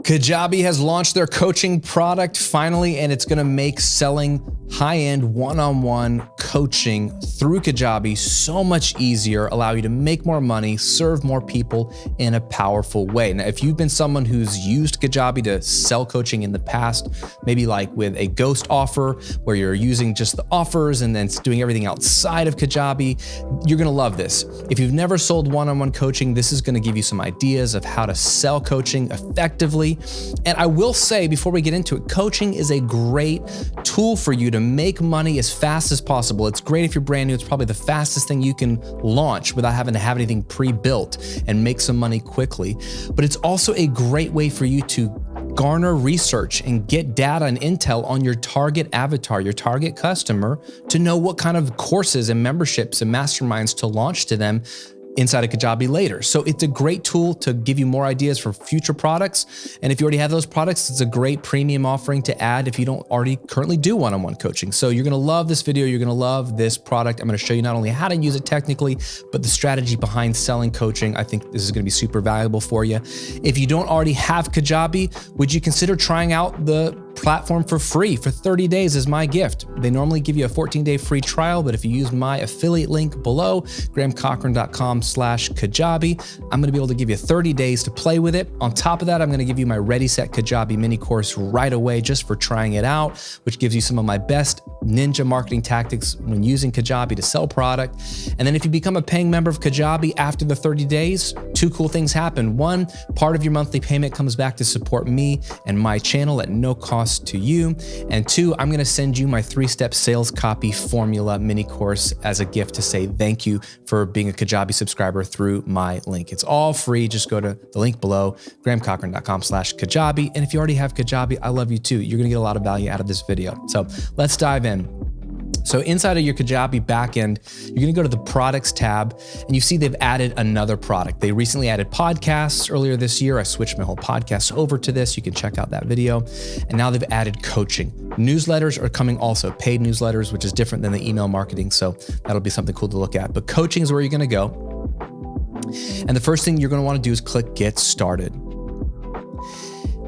Kajabi has launched their coaching product finally, and it's going to make selling high-end one-on-one coaching through Kajabi so much easier, allow you to make more money, serve more people in a powerful way. Now, if you've been someone who's used Kajabi to sell coaching in the past, maybe like with a ghost offer where you're using just the offers and then doing everything outside of Kajabi, you're going to love this. If you've never sold one-on-one coaching, this is going to give you some ideas of how to sell coaching effectively. And I will say before we get into it, coaching is a great tool for you to make money as fast as possible. It's great if you're brand new. It's probably the fastest thing you can launch without having to have anything pre-built and make some money quickly. But it's also a great way for you to garner research and get data and intel on your target avatar, your target customer, to know what kind of courses and memberships and masterminds to launch to them inside of Kajabi later. So it's a great tool to give you more ideas for future products. And if you already have those products, it's a great premium offering to add if you don't already currently do one-on-one coaching. So you're gonna love this video. You're gonna love this product. I'm gonna show you not only how to use it technically, but the strategy behind selling coaching. I think this is gonna be super valuable for you. If you don't already have Kajabi, would you consider trying out the platform for free for 30 days as my gift? They normally give you a 14-day free trial, but if you use my affiliate link below, grahamcochran.com/Kajabi, I'm gonna be able to give you 30 days to play with it. On top of that, I'm gonna give you my Ready, Set, Kajabi mini course right away just for trying it out, which gives you some of my best ninja marketing tactics when using Kajabi to sell product. And then if you become a paying member of Kajabi after the 30 days, two cool things happen. One, part of your monthly payment comes back to support me and my channel at no cost to you. And two, I'm gonna send you my 3-step sales copy formula mini course as a gift to say thank you for being a Kajabi subscriber through my link. It's all free. Just go to the link below, grahamcochran.com/Kajabi. And if you already have Kajabi, I love you too. You're gonna get a lot of value out of this video. So let's dive in. So inside of your Kajabi backend, you're gonna go to the products tab and you see they've added another product. They recently added podcasts earlier this year. I switched my whole podcast over to this. You can check out that video. And now they've added coaching. Newsletters are coming also, paid newsletters, which is different than the email marketing. So that'll be something cool to look at. But coaching is where you're gonna go. And the first thing you're gonna wanna do is click Get Started.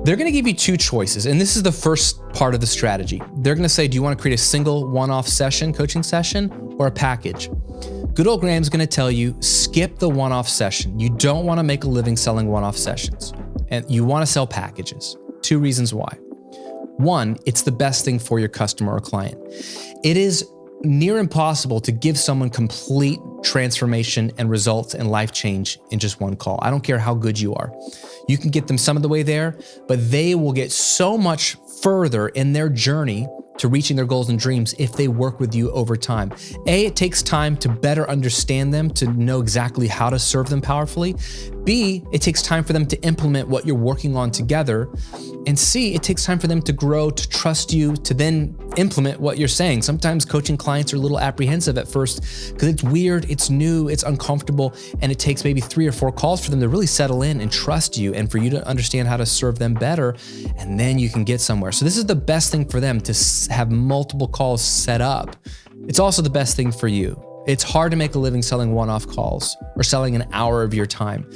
They're gonna give you two choices, and this is the first part of the strategy. They're gonna say, do you wanna create a single one-off session, coaching session, or a package? Good old Graham's gonna tell you, skip the one-off session. You don't wanna make a living selling one-off sessions, and you wanna sell packages. Two reasons why. One, it's the best thing for your customer or client. It is near impossible to give someone complete transformation and results and life change in just one call. I don't care how good you are. You can get them some of the way there, but they will get so much further in their journey to reaching their goals and dreams if they work with you over time. A, it takes time to better understand them, to know exactly how to serve them powerfully. B, it takes time for them to implement what you're working on together. And C, it takes time for them to grow, to trust you, to then implement what you're saying. Sometimes coaching clients are a little apprehensive at first because it's weird, it's new, it's uncomfortable, and it takes maybe 3 or 4 calls for them to really settle in and trust you and for you to understand how to serve them better, and then you can get somewhere. So this is the best thing for them, to have multiple calls set up. It's also the best thing for you. It's hard to make a living selling one-off calls or selling an hour of your time.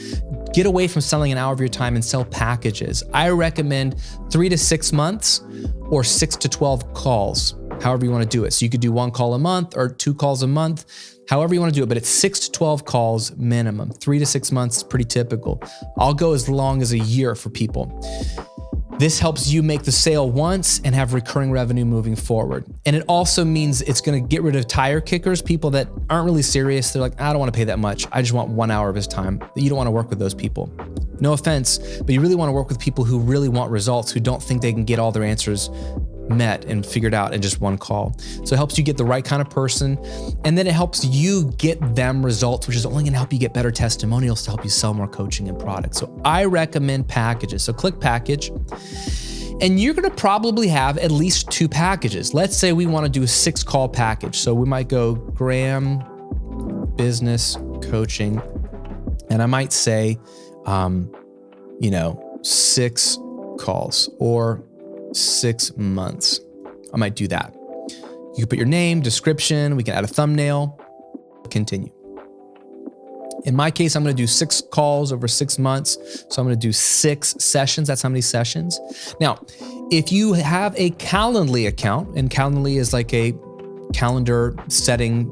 Get away from selling an hour of your time and sell packages. I recommend 3 to 6 months or 6 to 12 calls, however you want to do it. So you could do 1 call a month or 2 calls a month, however you want to do it, but it's 6 to 12 calls minimum. 3 to 6 months is pretty typical. I'll go as long as a year for people. This helps you make the sale once and have recurring revenue moving forward. And it also means it's gonna get rid of tire kickers, people that aren't really serious. They're like, I don't wanna pay that much. I just want 1 hour of his time. You don't wanna work with those people. No offense, but you really wanna work with people who really want results, who don't think they can get all their answers met and figured out in just 1 call. So it helps you get the right kind of person, and then it helps you get them results, which is only gonna help you get better testimonials to help you sell more coaching and products. So I recommend packages. So click package, and you're gonna probably have at least 2 packages. Let's say we wanna do a 6-call package. So we might go Graham Business Coaching, and I might say, 6 calls or 6 months. I might do that. You can put your name, description, we can add a thumbnail, continue. In my case, I'm going to do 6 calls over 6 months. So I'm going to do 6 sessions. That's how many sessions. Now, if you have a Calendly account, and Calendly is like a calendar setting,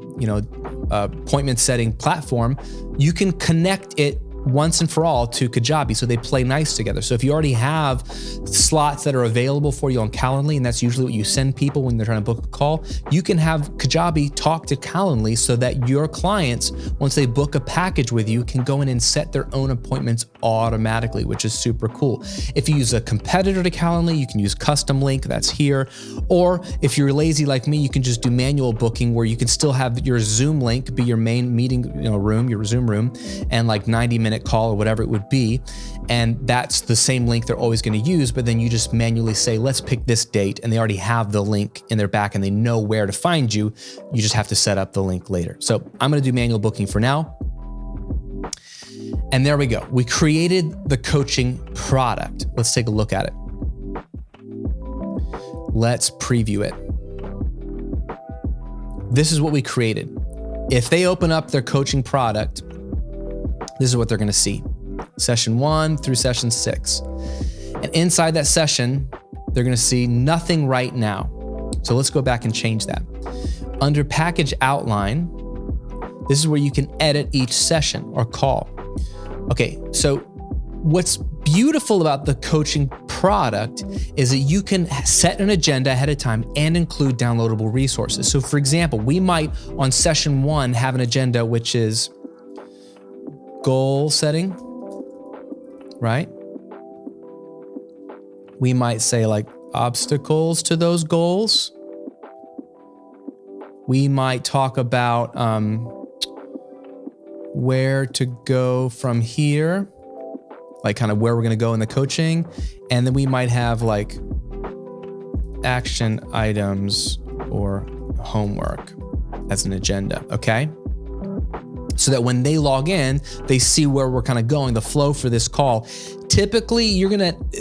appointment setting platform, you can connect it once and for all to Kajabi, so they play nice together. So if you already have slots that are available for you on Calendly, and that's usually what you send people when they're trying to book a call, you can have Kajabi talk to Calendly so that your clients, once they book a package with you, can go in and set their own appointments automatically, which is super cool. If you use a competitor to Calendly, you can use custom link, that's here. Or if you're lazy like me, you can just do manual booking, where you can still have your Zoom link be your main meeting room, your Zoom room, and like 90-minute call or whatever it would be. And that's the same link they're always going to use, but then you just manually say, let's pick this date, and they already have the link in their back and they know where to find you. You just have to set up the link later. So I'm going to do manual booking for now. And there we go. We created the coaching product. Let's take a look at it. Let's preview it. This is what we created. If they open up their coaching product, this is what they're going to see. Session 1 through session 6. And inside that session, they're going to see nothing right now. So let's go back and change that. Under package outline, this is where you can edit each session or call. Okay, so what's beautiful about the coaching product is that you can set an agenda ahead of time and include downloadable resources. So for example, we might on session 1 have an agenda which is goal setting, right? We might say like obstacles to those goals. We might talk about where to go from here, like kind of where we're going to go in the coaching. And then we might have like action items or homework as an agenda, okay? So that when they log in, they see where we're kind of going, the flow for this call. Typically,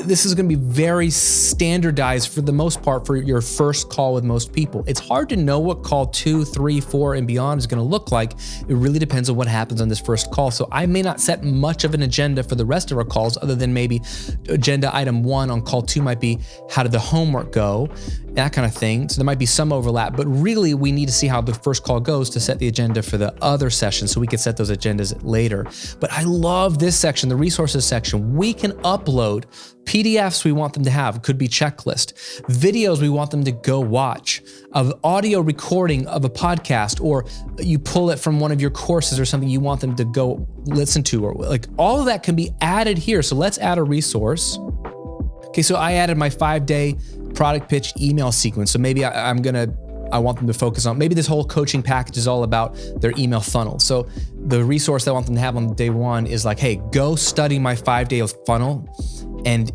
this is gonna be very standardized for the most part for your first call with most people. It's hard to know what call 2, 3, 4, and beyond is gonna look like. It really depends on what happens on this first call. So I may not set much of an agenda for the rest of our calls, other than maybe agenda item 1 on call 2 might be, how did the homework go? That kind of thing. So there might be some overlap, but really we need to see how the first call goes to set the agenda for the other sessions, so we can set those agendas later. But I love this section, the resources section. We can upload PDFs we want them to have, could be checklist, videos we want them to go watch, of audio recording of a podcast, or you pull it from one of your courses or something you want them to go listen to, or like all of that can be added here. So let's add a resource. Okay, so I added my 5-day product pitch email sequence. So maybe I want them to focus on, maybe this whole coaching package is all about their email funnel. So the resource I want them to have on day 1 is like, hey, go study my 5-day funnel and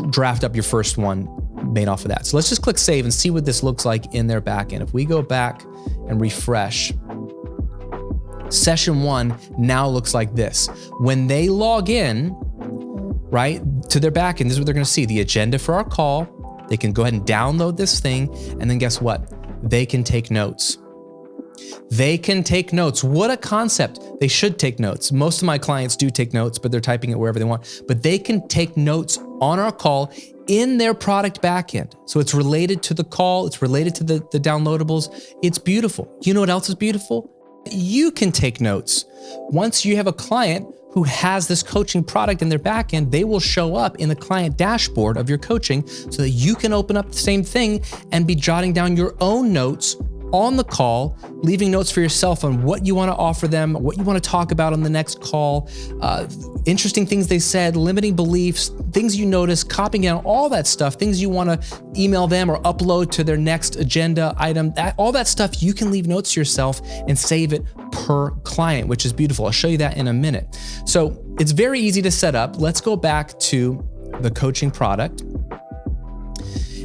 draft up your first one made off of that. So let's just click save and see what this looks like in their backend. If we go back and refresh, session 1 now looks like this. When they log in, right, to their backend, this is what they're gonna see, the agenda for our call. They can go ahead and download this thing, and then guess what? They can take notes. They can take notes. What a concept. They should take notes. Most of my clients do take notes, but they're typing it wherever they want. But they can take notes on our call in their product backend. So it's related to the call. It's related to the downloadables. It's beautiful. You know what else is beautiful? You can take notes. Once you have a client who has this coaching product in their backend, they will show up in the client dashboard of your coaching so that you can open up the same thing and be jotting down your own notes on the call, leaving notes for yourself on what you want to offer them, what you want to talk about on the next call, interesting things they said, limiting beliefs, things you notice, copying down all that stuff, things you want to email them or upload to their next agenda item, all that stuff, you can leave notes to yourself and save it per client, which is beautiful. I'll show you that in a minute. So it's very easy to set up. Let's go back to the coaching product.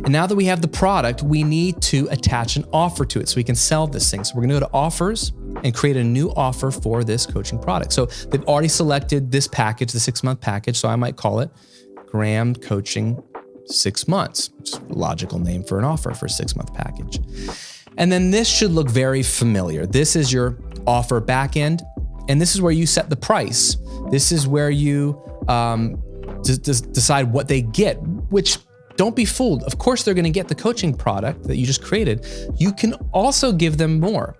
And now that we have the product, we need to attach an offer to it so we can sell this thing. So we're gonna go to offers and create a new offer for this coaching product. So they've already selected this package, the 6-month package. So I might call it Graham Coaching 6 months, which is a logical name for an offer for a 6-month package. And then this should look very familiar. This is your offer backend. And this is where you set the price. This is where you decide what they get, which don't be fooled. Of course, they're going to get the coaching product that you just created. You can also give them more.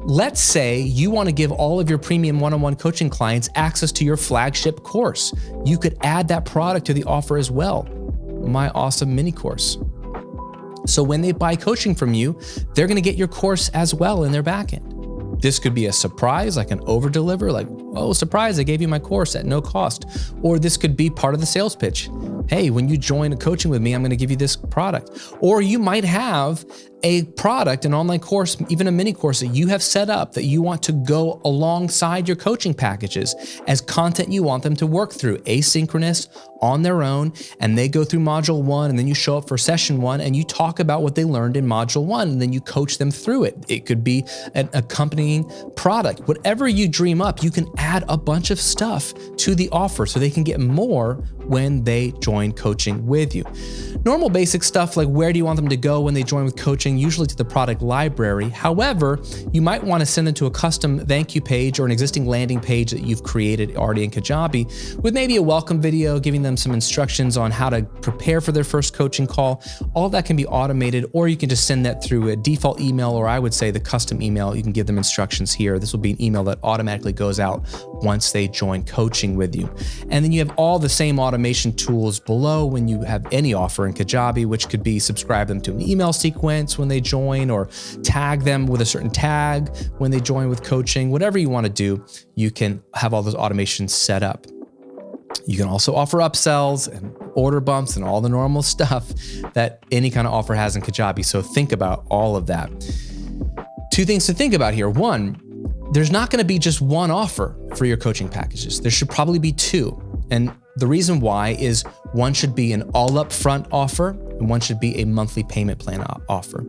Let's say you want to give all of your premium one-on-one coaching clients access to your flagship course. You could add that product to the offer as well, my awesome mini course. So when they buy coaching from you, they're going to get your course as well in their backend. This could be a surprise, like an over deliver, like, oh, surprise, I gave you my course at no cost. Or this could be part of the sales pitch. Hey, when you join a coaching with me, I'm going to give you this product. Or you might have a product, an online course, even a mini course that you have set up that you want to go alongside your coaching packages as content you want them to work through, asynchronous, on their own, and they go through module 1, and then you show up for session 1 and you talk about what they learned in module 1, and then you coach them through it. It could be an accompanying product. Whatever you dream up, you can add a bunch of stuff to the offer so they can get more when they join coaching with you. Normal basic stuff like where do you want them to go when they join with coaching, usually to the product library. However, you might want to send them to a custom thank you page or an existing landing page that you've created already in Kajabi with maybe a welcome video, giving them some instructions on how to prepare for their first coaching call. All that can be automated, or you can just send that through a default email, or I would say the custom email. You can give them instructions here. This will be an email that automatically goes out once they join coaching with you. And then you have all the same automation tools below when you have any offer in Kajabi, which could be subscribe them to an email sequence when they join, or tag them with a certain tag when they join with coaching. Whatever you want to do, you can have all those automations set up. You can also offer upsells and order bumps and all the normal stuff that any kind of offer has in Kajabi. So think about all of that. Two things to think about here. One, there's not going to be just one offer for your coaching packages. There should probably be two. And the reason why is one should be an all upfront offer and one should be a monthly payment plan offer.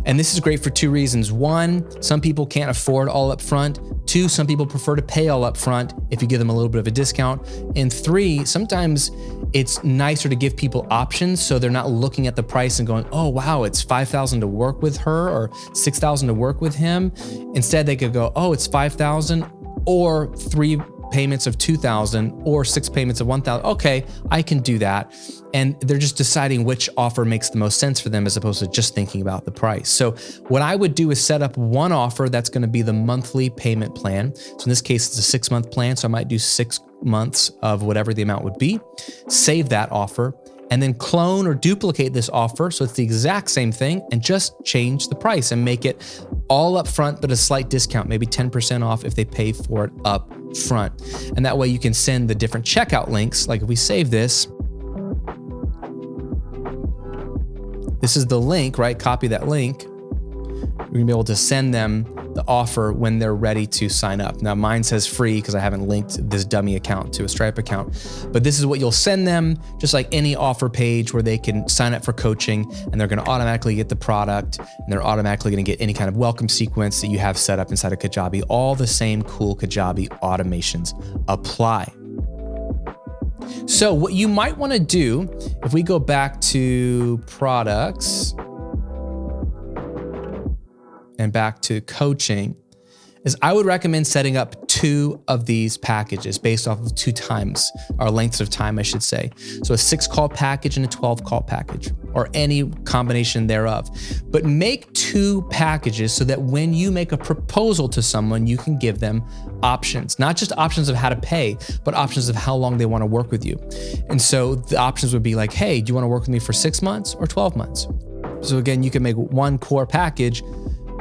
And this is great for two reasons. One, some people can't afford all upfront. Two, some people prefer to pay all upfront if you give them a little bit of a discount. And three, sometimes it's nicer to give people options so they're not looking at the price and going, oh, wow, it's $5,000 to work with her or $6,000 to work with him. Instead, they could go, oh, it's $5,000 or 3 payments of $2,000 or 6 payments of $1,000. Okay, I can do that. And they're just deciding which offer makes the most sense for them as opposed to just thinking about the price. So what I would do is set up one offer that's going to be the monthly payment plan. So in this case, it's a 6-month plan. So I might do 6 months of whatever the amount would be, save that offer, and then clone or duplicate this offer so it's the exact same thing and just change the price and make it all up front, but a slight discount, maybe 10% off if they pay for it up front. And that way you can send the different checkout links. Like if we save this, this is the link, right? Copy that link. You're gonna be able to send them the offer when they're ready to sign up. Now mine says free because I haven't linked this dummy account to a Stripe account, but this is what you'll send them, just like any offer page where they can sign up for coaching and they're gonna automatically get the product and they're automatically gonna get any kind of welcome sequence that you have set up inside of Kajabi. All the same cool Kajabi automations apply. So what you might wanna do, if we go back to products, and back to coaching, is I would recommend setting up 2 of these packages based off of 2 times, or lengths of time, I should say. So a 6-call package and a 12-call package, or any combination thereof. But make 2 packages so that when you make a proposal to someone, you can give them options, not just options of how to pay, but options of how long they want to work with you. And so the options would be like, hey, do you want to work with me for 6 months or 12 months? So again, you can make one core package,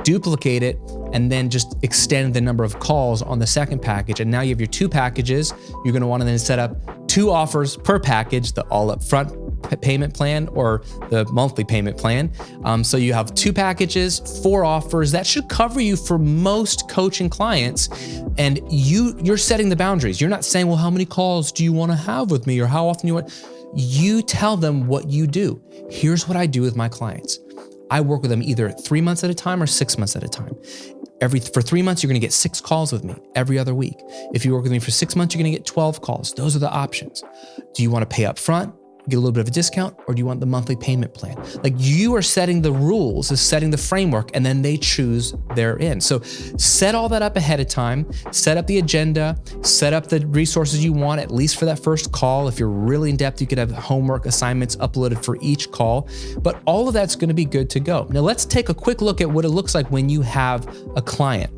duplicate it, and then just extend the number of calls on the second package. And now you have your 2 packages. You're going to want to then set up 2 offers per package, the all upfront payment plan or the monthly payment plan. So you have 2 packages, 4 offers. That should cover you for most coaching clients. And you're setting the boundaries. You're not saying, well, how many calls do you want to have with me or how often you want? You tell them what you do. Here's what I do with my clients. I work with them either 3 months at a time or 6 months at a time. For 3 months, you're gonna get 6 calls with me every other week. If you work with me for 6 months, you're gonna get 12 calls. Those are the options. Do you wanna pay up front get a little bit of a discount, or do you want the monthly payment plan? Like, you are setting the rules, is setting the framework, and then they choose their end. So set all that up ahead of time, set up the agenda, set up the resources you want, at least for that first call. If you're really in depth, you could have homework assignments uploaded for each call, but all of that's gonna be good to go. Now let's take a quick look at what it looks like when you have a client.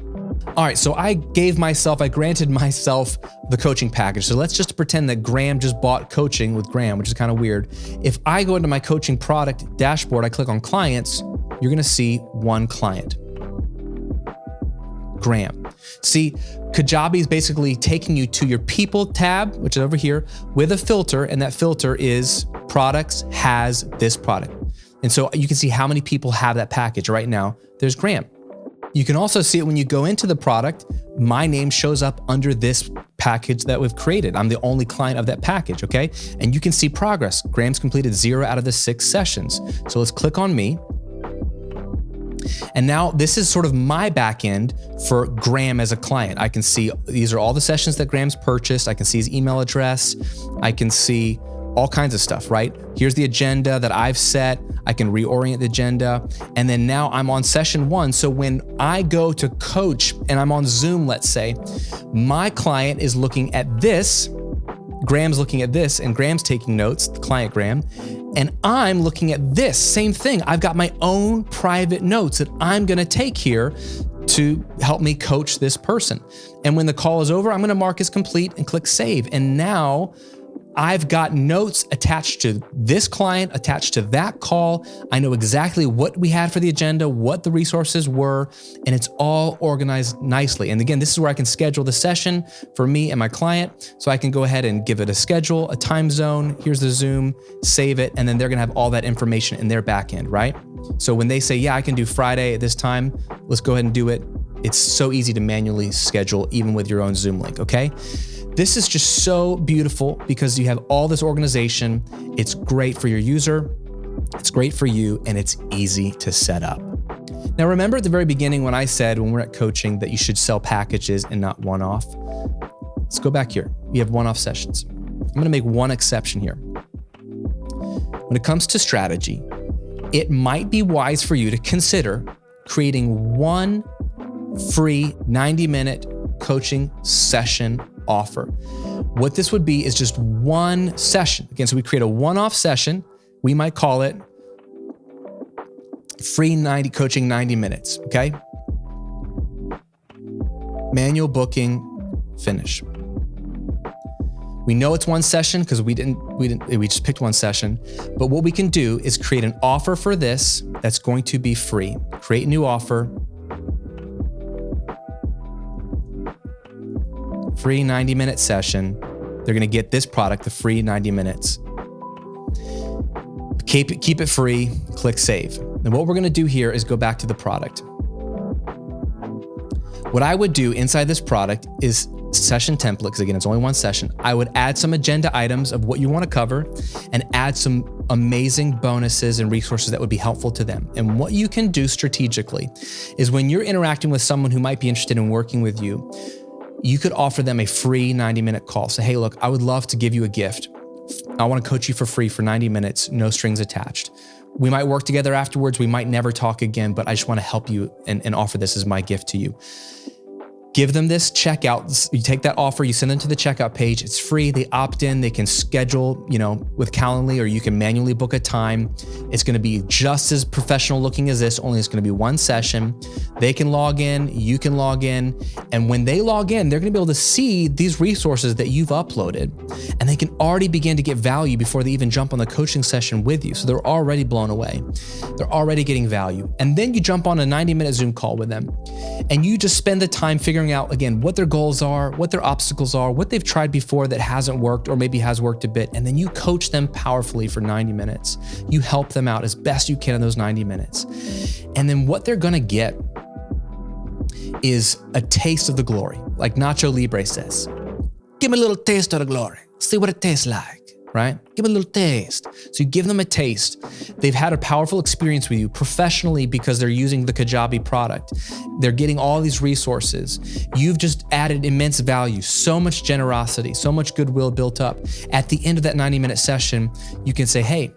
All right, so I granted myself the coaching package. So let's just pretend that Graham just bought coaching with Graham, which is kind of weird. If I go into my coaching product dashboard, I click on clients, you're gonna see one client, Graham. See, Kajabi is basically taking you to your people tab, which is over here, with a filter, and that filter is products has this product. And so you can see how many people have that package right now. There's Graham. You can also see it when you go into the product, my name shows up under this package that we've created. I'm the only client of that package, okay? And you can see progress. Graham's completed 0 out of the 6 sessions. So let's click on me. And now this is sort of my backend for Graham as a client. I can see these are all the sessions that Graham's purchased. I can see his email address. I can see all kinds of stuff, right? Here's the agenda that I've set. I can reorient the agenda. And then now I'm on session 1. So when I go to coach and I'm on Zoom, let's say, my client is looking at this, Graham's looking at this, and Graham's taking notes, the client Graham, and I'm looking at this, same thing. I've got my own private notes that I'm gonna take here to help me coach this person. And when the call is over, I'm gonna mark as complete and click save. And now I've got notes attached to this client, attached to that call. I know exactly what we had for the agenda, what the resources were, and it's all organized nicely. And again, this is where I can schedule the session for me and my client. So I can go ahead and give it a schedule, a time zone, here's the Zoom, save it, and then they're gonna have all that information in their backend, right? So when they say, yeah, I can do Friday at this time, let's go ahead and do it. It's so easy to manually schedule, even with your own Zoom link, okay? This is just so beautiful because you have all this organization. It's great for your user, it's great for you, and it's easy to set up. Now, remember at the very beginning when I said when we're at coaching that you should sell packages and not one-off? Let's go back here. We have one-off sessions. I'm gonna make one exception here. When it comes to strategy, it might be wise for you to consider creating one free 90-minute coaching session offer. What this would be is just one session. Again, so we create a one-off session. We might call it free coaching 90 minutes, okay? Manual booking, finish. We know it's one session because we just picked one session. But what we can do is create an offer for this that's going to be free. Create a new offer. Free 90-minute session. They're gonna get this product, the free 90 minutes. Keep it free, click save. And what we're gonna do here is go back to the product. What I would do inside this product is session template, because again, it's only one session. I would add some agenda items of what you wanna cover and add some amazing bonuses and resources that would be helpful to them. And what you can do strategically is when you're interacting with someone who might be interested in working with you, you could offer them a free 90-minute call. Say, hey, look, I would love to give you a gift. I want to coach you for free for 90 minutes, no strings attached. We might work together afterwards. We might never talk again, but I just want to help you and offer this as my gift to you. Give them this checkout. You take that offer, you send them to the checkout page. It's free. They opt in. They can schedule, with Calendly, or you can manually book a time. It's going to be just as professional looking as this, only it's going to be one session. They can log in. You can log in. And when they log in, they're going to be able to see these resources that you've uploaded, and they can already begin to get value before they even jump on the coaching session with you. So they're already blown away. They're already getting value. And then you jump on a 90-minute Zoom call with them, and you just spend the time figuring out, again, what their goals are, what their obstacles are, what they've tried before that hasn't worked or maybe has worked a bit. And then you coach them powerfully for 90 minutes. You help them out as best you can in those 90 minutes. And then what they're gonna get is a taste of the glory. Like Nacho Libre says, give me a little taste of the glory. See what it tastes like. right? Give them a little taste. So you give them a taste. They've had a powerful experience with you professionally because they're using the Kajabi product. They're getting all these resources. You've just added immense value, so much generosity, so much goodwill built up. At the end of that 90-minute session, you can say, hey,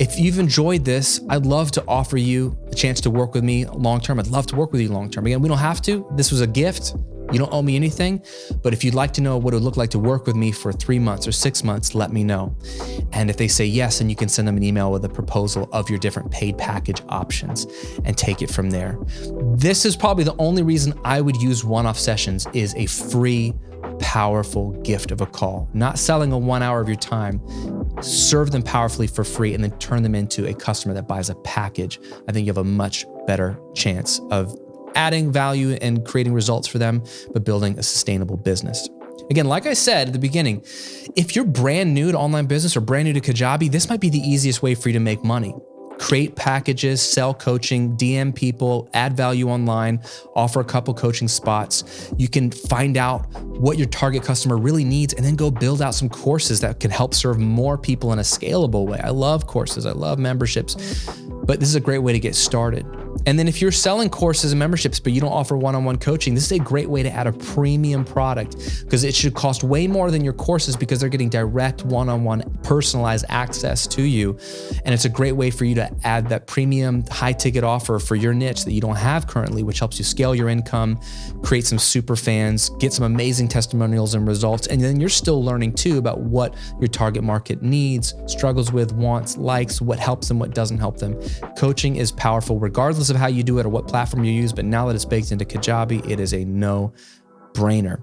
if you've enjoyed this, I'd love to offer you a chance to work with me long-term. I'd love to work with you long-term. Again, we don't have to. This was a gift. You don't owe me anything, but if you'd like to know what it would look like to work with me for 3 months or 6 months, let me know. And if they say yes, then you can send them an email with a proposal of your different paid package options and take it from there. This is probably the only reason I would use One-Off Sessions is a free, powerful gift of a call. Not selling a 1 hour of your time. Serve them powerfully for free and then turn them into a customer that buys a package. I think you have a much better chance of adding value and creating results for them, but building a sustainable business. Again, like I said at the beginning, if you're brand new to online business or brand new to Kajabi, this might be the easiest way for you to make money. Create packages, sell coaching, DM people, add value online, offer a couple coaching spots. You can find out what your target customer really needs and then go build out some courses that can help serve more people in a scalable way. I love courses, I love memberships, but this is a great way to get started. And then if you're selling courses and memberships, but you don't offer one-on-one coaching, this is a great way to add a premium product because it should cost way more than your courses because they're getting direct one-on-one personalized access to you. And it's a great way for you to add that premium high ticket offer for your niche that you don't have currently, which helps you scale your income, create some super fans, get some amazing testimonials and results. And then you're still learning too about what your target market needs, struggles with, wants, likes, what helps them, what doesn't help them. Coaching is powerful regardless of how you do it or what platform you use, but now that it's baked into Kajabi, it is a no-brainer.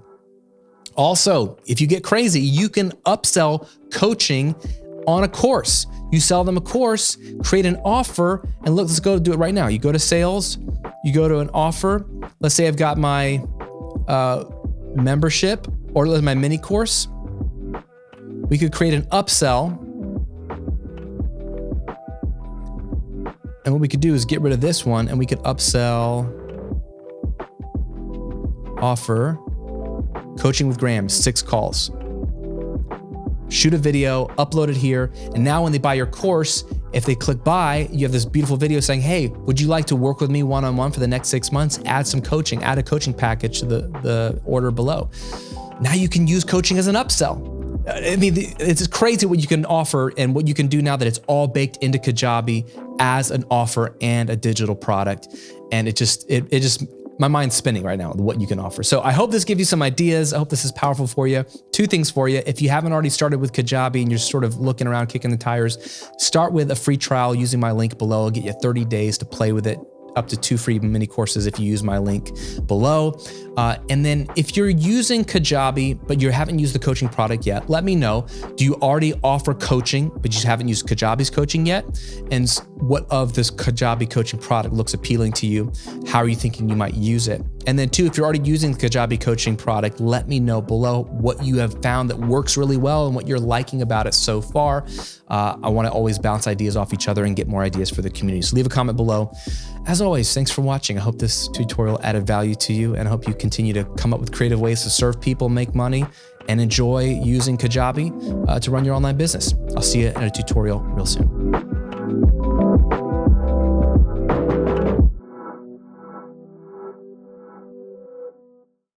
Also, if you get crazy, you can upsell coaching on a course. You sell them a course, create an offer, and look, let's go do it right now. You go to sales, you go to an offer. Let's say I've got my membership or my mini course. We could create an upsell. And what we could do is get rid of this one and we could upsell, offer, coaching with Graham, 6 calls. Shoot a video, upload it here. And now when they buy your course, if they click buy, you have this beautiful video saying, hey, would you like to work with me one-on-one for the next 6 months? Add some coaching, add a coaching package to the order below. Now you can use coaching as an upsell. I mean, it's crazy what you can offer and what you can do now that it's all baked into Kajabi as an offer and a digital product. And it just, my mind's spinning right now with what you can offer. So I hope this gives you some ideas. I hope this is powerful for you. 2 things for you. If you haven't already started with Kajabi and you're sort of looking around, kicking the tires, start with a free trial using my link below. I'll get you 30 days to play with it. Up to 2 free mini courses if you use my link below. And then if you're using Kajabi, but you haven't used the coaching product yet, let me know. Do you already offer coaching, but you haven't used Kajabi's coaching yet? And what of this Kajabi coaching product looks appealing to you? How are you thinking you might use it? And then 2, if you're already using the Kajabi coaching product, let me know below what you have found that works really well and what you're liking about it so far. I want to always bounce ideas off each other and get more ideas for the community. So leave a comment below. As always, thanks for watching. I hope this tutorial added value to you and I hope you continue to come up with creative ways to serve people, make money, and enjoy using Kajabi to run your online business. I'll see you in a tutorial real soon.